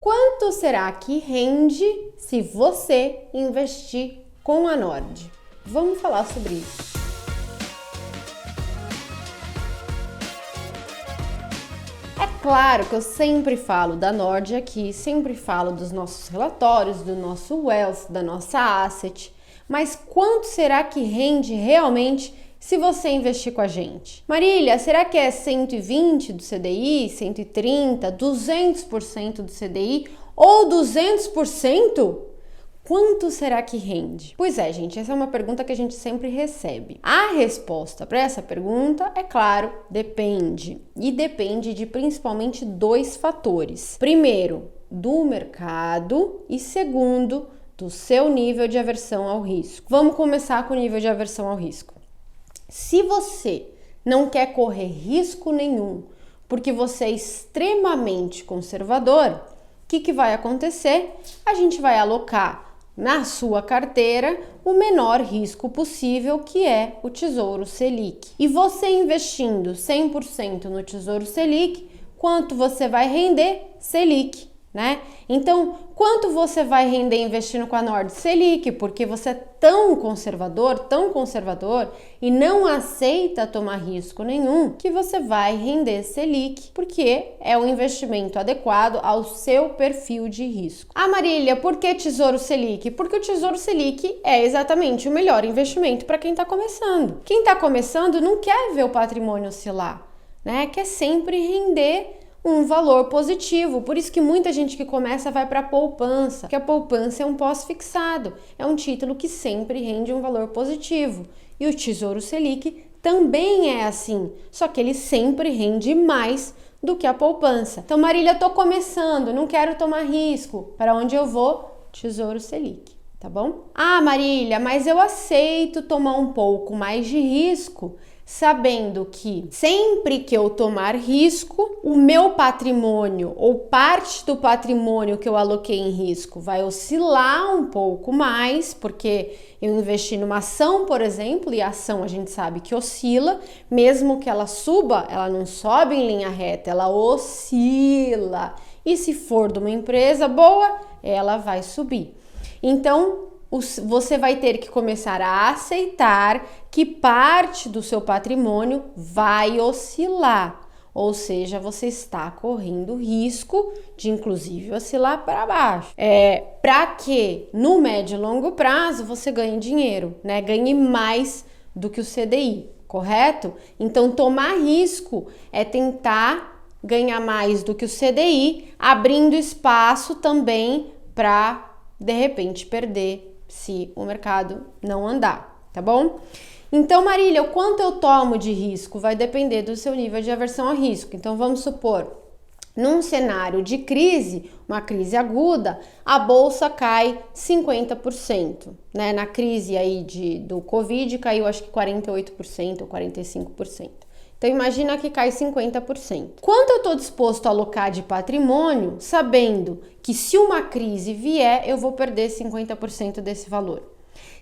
Quanto será que rende se você investir com a Nord? Vamos falar sobre isso. É claro que eu sempre falo da Nord aqui, sempre falo dos nossos relatórios, do nosso wealth, da nossa asset, mas quanto será que rende realmente se você investir com a gente? Marília, será que é 120 do CDI, 130, 200% do CDI ou 200%? Quanto será que rende? Pois é, gente, essa é uma pergunta que a gente sempre recebe. A resposta para essa pergunta, é claro, depende. E depende de principalmente dois fatores. Primeiro, do mercado e segundo, do seu nível de aversão ao risco. Vamos começar com o nível de aversão ao risco. Se você não quer correr risco nenhum, porque você é extremamente conservador, o que vai acontecer? A gente vai alocar na sua carteira o menor risco possível, que é o Tesouro Selic. E você investindo 100% no Tesouro Selic, quanto você vai render? Selic, né? Então, quanto você vai render investindo com a Nord? Selic, porque você é tão conservador e não aceita tomar risco nenhum, que você vai render Selic, porque é um investimento adequado ao seu perfil de risco. Ah, Marília, por que Tesouro Selic? Porque o Tesouro Selic é exatamente o melhor investimento para quem está começando. Quem está começando não quer ver o patrimônio oscilar, né? Quer sempre render um valor positivo. Por isso que muita gente que começa vai para a poupança, porque a poupança é um pós-fixado, é um título que sempre rende um valor positivo. E o Tesouro Selic também é assim, só que ele sempre rende mais do que a poupança. Então, Marília, tô começando, não quero tomar risco. Para onde eu vou? Tesouro Selic, tá bom? Ah, Marília, mas eu aceito tomar um pouco mais de risco, sabendo que sempre que eu tomar risco, o meu patrimônio ou parte do patrimônio que eu aloquei em risco vai oscilar um pouco mais, porque eu investi numa ação, por exemplo, e a ação a gente sabe que oscila, mesmo que ela suba, ela não sobe em linha reta, ela oscila. E se for de uma empresa boa, ela vai subir. Então, você vai ter que começar a aceitar que parte do seu patrimônio vai oscilar, ou seja, você está correndo risco de inclusive oscilar para baixo. Para que no médio e longo prazo você ganhe dinheiro, né? Ganhe mais do que o CDI, correto? Então, tomar risco é tentar ganhar mais do que o CDI, abrindo espaço também para de repente perder se o mercado não andar, tá bom? Então, Marília, o quanto eu tomo de risco vai depender do seu nível de aversão ao risco. Então, vamos supor, num cenário de crise, uma crise aguda, a bolsa cai 50%, né? Na crise aí do Covid caiu acho que 48% ou 45%. Então, imagina que cai 50%. Quanto eu estou disposto a alocar de patrimônio, sabendo que se uma crise vier, eu vou perder 50% desse valor?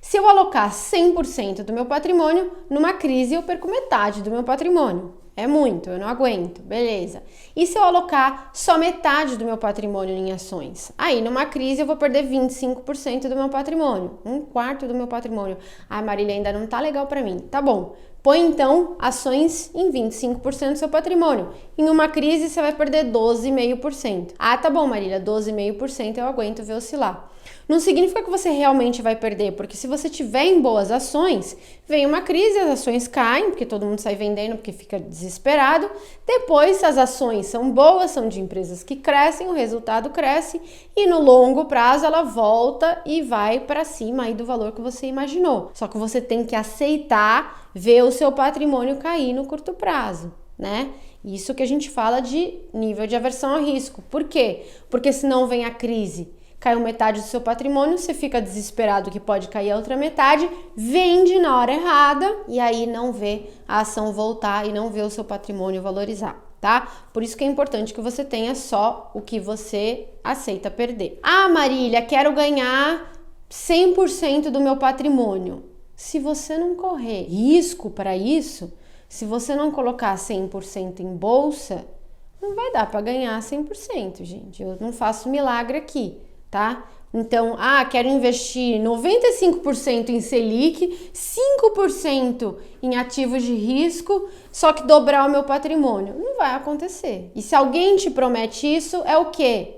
Se eu alocar 100% do meu patrimônio, numa crise eu perco metade do meu patrimônio. É muito, eu não aguento, beleza. E se eu alocar só metade do meu patrimônio em ações? Aí, numa crise, eu vou perder 25% do meu patrimônio, um quarto do meu patrimônio. Ai, Marília, ainda não tá legal pra mim. Tá bom, põe então ações em 25% do seu patrimônio. Em uma crise, você vai perder 12,5%. Ah, tá bom, Marília, 12,5% eu aguento ver oscilar. Não significa que você realmente vai perder, porque se você tiver em boas ações, vem uma crise, as ações caem, porque todo mundo sai vendendo, porque fica desesperado. Depois, as ações são boas, são de empresas que crescem, o resultado cresce e no longo prazo ela volta e vai para cima aí do valor que você imaginou. Só que você tem que aceitar ver o seu patrimônio cair no curto prazo, né? Isso que a gente fala de nível de aversão ao risco. Por quê? Porque senão vem a crise, caiu metade do seu patrimônio, você fica desesperado que pode cair a outra metade, vende na hora errada e aí não vê a ação voltar e não vê o seu patrimônio valorizar, tá? Por isso que é importante que você tenha só o que você aceita perder. Ah, Marília, quero ganhar 100% do meu patrimônio. Se você não correr risco para isso, se você não colocar 100% em bolsa, Não vai dar para ganhar 100%, gente. Eu não faço milagre aqui, tá? Então, quero investir 95% em Selic, 5% em ativos de risco, só que dobrar o meu patrimônio. Não vai acontecer. E se alguém te promete isso, é o quê?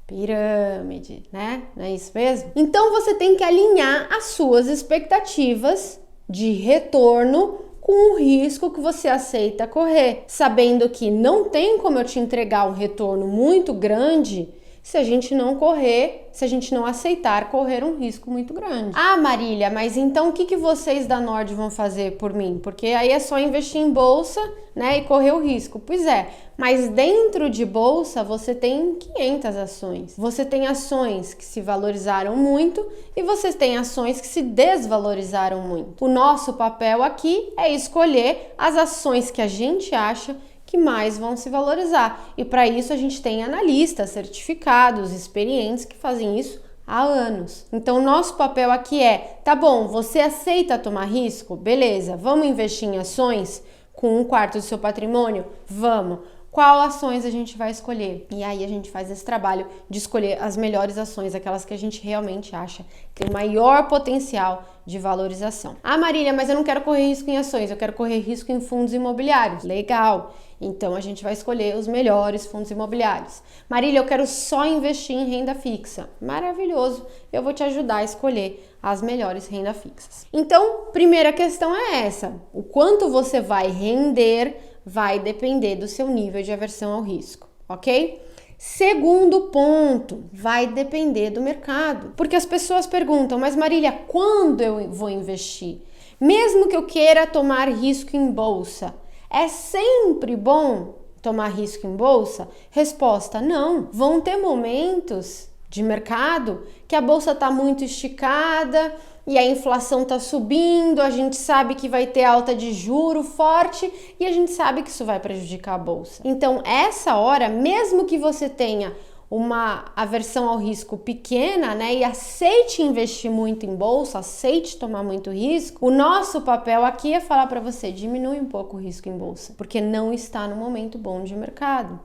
Pirâmide, né? Não é isso mesmo? Então, você tem que alinhar as suas expectativas de retorno com o risco que você aceita correr, sabendo que não tem como eu te entregar um retorno muito grande se a gente não correr, se a gente não aceitar correr um risco muito grande. Marília, mas então o que vocês da Nord vão fazer por mim? Porque aí é só investir em bolsa, né, e correr o risco. Pois é, mas dentro de bolsa você tem 500 ações. Você tem ações que se valorizaram muito e você tem ações que se desvalorizaram muito. O nosso papel aqui é escolher as ações que a gente acha que mais vão se valorizar. E para isso a gente tem analistas certificados, experientes que fazem isso há anos. Então, nosso papel aqui é, tá bom, você aceita tomar risco? Beleza, vamos investir em ações com 1/4 do seu patrimônio? Vamos. Qual ações a gente vai escolher? E aí a gente faz esse trabalho de escolher as melhores ações, aquelas que a gente realmente acha que tem maior potencial de valorização. Marília, mas eu não quero correr risco em ações, eu quero correr risco em fundos imobiliários. Legal! Então a gente vai escolher os melhores fundos imobiliários. Marília, eu quero só investir em renda fixa. Maravilhoso! Eu vou te ajudar a escolher as melhores rendas fixas. Então, primeira questão é essa: o quanto você vai render vai depender do seu nível de aversão ao risco, ok? Segundo ponto, vai depender do mercado. Porque as pessoas perguntam, mas Marília, quando eu vou investir? Mesmo que eu queira tomar risco em bolsa, é sempre bom tomar risco em bolsa? Resposta, não. Vão ter momentos de mercado que a bolsa está muito esticada e a inflação está subindo, a gente sabe que vai ter alta de juro forte e a gente sabe que isso vai prejudicar a bolsa. Então, essa hora, mesmo que você tenha uma aversão ao risco pequena, né, e aceite investir muito em bolsa, aceite tomar muito risco, o nosso papel aqui é falar para você, diminui um pouco o risco em bolsa, porque não está no momento bom de mercado.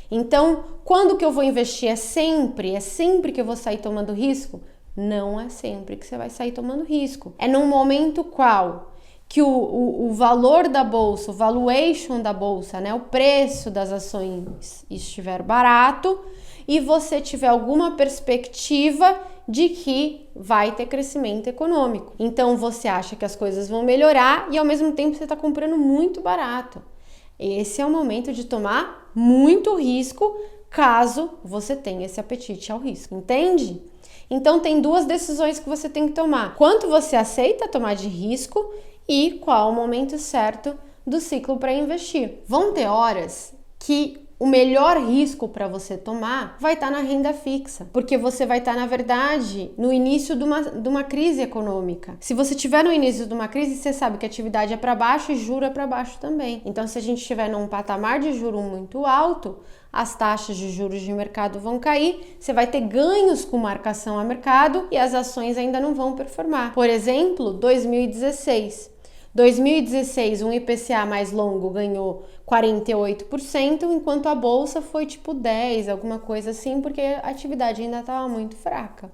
Então, quando que eu vou investir? É sempre que eu vou sair tomando risco? Não é sempre que você vai sair tomando risco. É num momento qual que o valor da bolsa, o valuation da bolsa, né, o preço das ações estiver barato e você tiver alguma perspectiva de que vai ter crescimento econômico. Então, você acha que as coisas vão melhorar e ao mesmo tempo você está comprando muito barato. Esse é o momento de tomar muito risco, caso você tenha esse apetite ao risco, entende? Então, tem duas decisões que você tem que tomar. Quanto você aceita tomar de risco e qual o momento certo do ciclo para investir. Vão ter horas que o melhor risco para você tomar vai estar na renda fixa, porque você vai estar, na verdade, no início de uma crise econômica. Se você estiver no início de uma crise, você sabe que a atividade é para baixo e juro é para baixo também. Então, se a gente estiver num patamar de juro muito alto, as taxas de juros de mercado vão cair, você vai ter ganhos com marcação a mercado e as ações ainda não vão performar. Por exemplo, 2016, um IPCA mais longo ganhou 48%, enquanto a bolsa foi tipo 10%, alguma coisa assim, porque a atividade ainda estava muito fraca.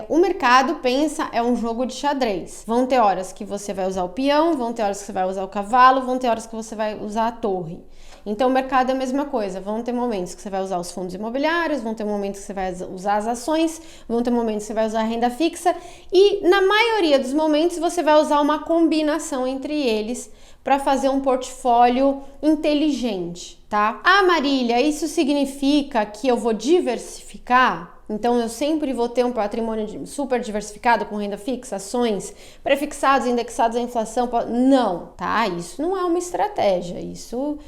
O mercado pensa, é um jogo de xadrez. Vão ter horas que você vai usar o peão, vão ter horas que você vai usar o cavalo, vão ter horas que você vai usar a torre. Então, o mercado é a mesma coisa. Vão ter momentos que você vai usar os fundos imobiliários, vão ter momentos que você vai usar as ações, vão ter momentos que você vai usar a renda fixa e, na maioria dos momentos, você vai usar uma combinação entre eles para fazer um portfólio inteligente, tá? Marília, isso significa que eu vou diversificar? Então, eu sempre vou ter um patrimônio super diversificado com renda fixa, ações, prefixados, indexados à inflação? Não, tá? Isso não é uma estratégia. Isso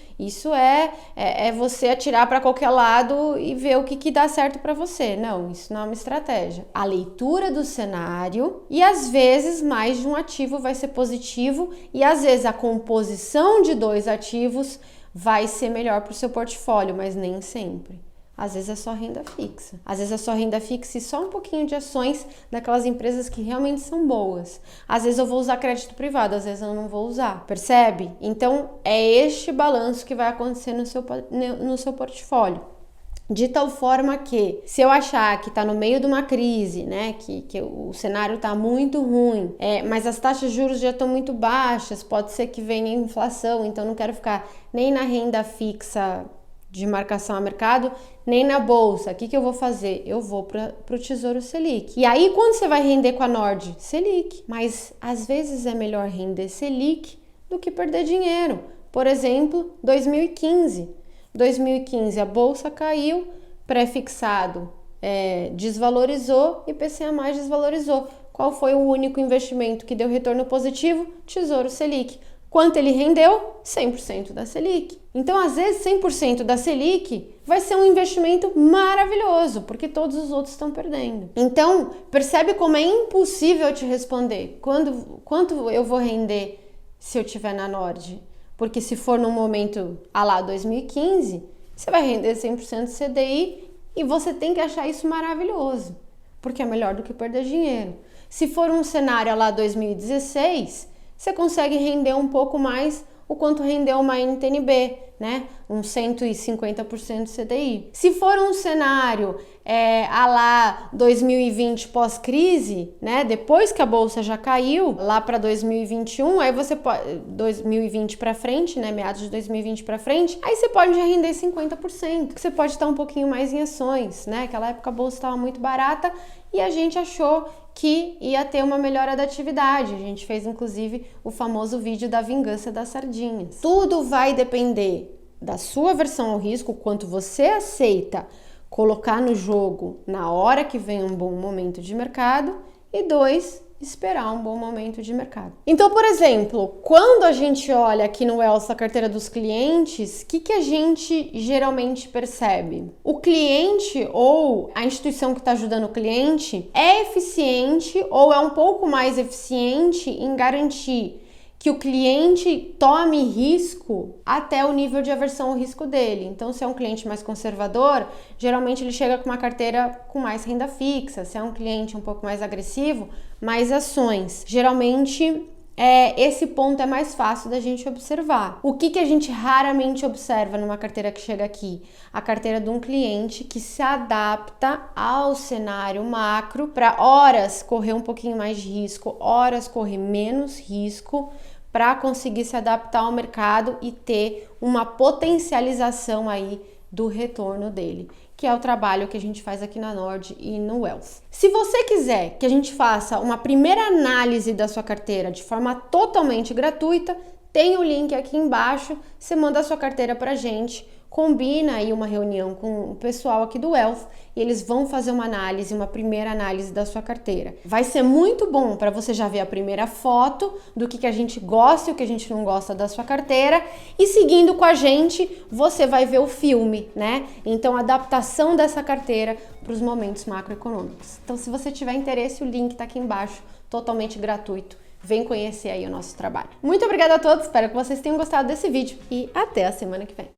é você atirar para qualquer lado e ver o que dá certo para você. Não, isso não é uma estratégia. A leitura do cenário e, às vezes, mais de um ativo vai ser positivo e, às vezes, a composição de 2 ativos vai ser melhor para o seu portfólio, mas nem sempre. Às vezes é só renda fixa. Às vezes é só renda fixa e só um pouquinho de ações daquelas empresas que realmente são boas. Às vezes eu vou usar crédito privado, às vezes eu não vou usar. Percebe? Então, é este balanço que vai acontecer no seu portfólio. De tal forma que, se eu achar que está no meio de uma crise, né, que o cenário está muito ruim, mas as taxas de juros já estão muito baixas, pode ser que venha inflação, então não quero ficar nem na renda fixa de marcação a mercado, nem na bolsa. O que eu vou fazer? Eu vou para o Tesouro Selic. E aí, quando você vai render com a Nord? Selic. Mas, às vezes, é melhor render Selic do que perder dinheiro. Por exemplo, 2015. 2015 a bolsa caiu, pré-fixado desvalorizou e IPCA+ desvalorizou. Qual foi o único investimento que deu retorno positivo? Tesouro Selic. Quanto ele rendeu? 100% da Selic. Então, às vezes, 100% da Selic vai ser um investimento maravilhoso, porque todos os outros estão perdendo. Então, percebe como é impossível te responder quanto eu vou render se eu estiver na Nord. Porque se for num momento a lá 2015, você vai render 100% do CDI e você tem que achar isso maravilhoso, porque é melhor do que perder dinheiro. Se for um cenário a lá 2016, você consegue render um pouco mais o quanto rendeu uma NTNB, né? Um 150% do CDI. Se for um cenário a lá 2020 pós-crise, né? Depois que a bolsa já caiu, lá para 2021, aí você pode 2020 para frente, né? Meados de 2020 para frente, aí você pode já render 50%. Você pode estar um pouquinho mais em ações, né? Aquela época a bolsa estava muito barata e a gente achou que ia ter uma melhora da atividade. A gente fez, inclusive, o famoso vídeo da vingança das sardinhas. Tudo vai depender da sua aversão ao risco, quanto você aceita colocar no jogo na hora que vem um bom momento de mercado, e 2, esperar um bom momento de mercado. Então, por exemplo, quando a gente olha aqui no Wealth a carteira dos clientes, o que a gente geralmente percebe? O cliente ou a instituição que está ajudando o cliente é eficiente ou é um pouco mais eficiente em garantir que o cliente tome risco até o nível de aversão ao risco dele. Então, se é um cliente mais conservador, geralmente ele chega com uma carteira com mais renda fixa. Se é um cliente um pouco mais agressivo, mais ações. Geralmente, esse ponto é mais fácil da gente observar. O que a gente raramente observa numa carteira que chega aqui? A carteira de um cliente que se adapta ao cenário macro para horas correr um pouquinho mais de risco, horas correr menos risco, para conseguir se adaptar ao mercado e ter uma potencialização aí do retorno dele, que é o trabalho que a gente faz aqui na Nord e no Wealth. Se você quiser que a gente faça uma primeira análise da sua carteira de forma totalmente gratuita, tem o link aqui embaixo, você manda a sua carteira pra gente, combina aí uma reunião com o pessoal aqui do Wealth e eles vão fazer uma primeira análise da sua carteira. Vai ser muito bom para você já ver a primeira foto do que a gente gosta e o que a gente não gosta da sua carteira, e seguindo com a gente, você vai ver o filme, né? Então, a adaptação dessa carteira para os momentos macroeconômicos. Então, se você tiver interesse, o link tá aqui embaixo, totalmente gratuito. Vem conhecer aí o nosso trabalho. Muito obrigada a todos, espero que vocês tenham gostado desse vídeo e até a semana que vem.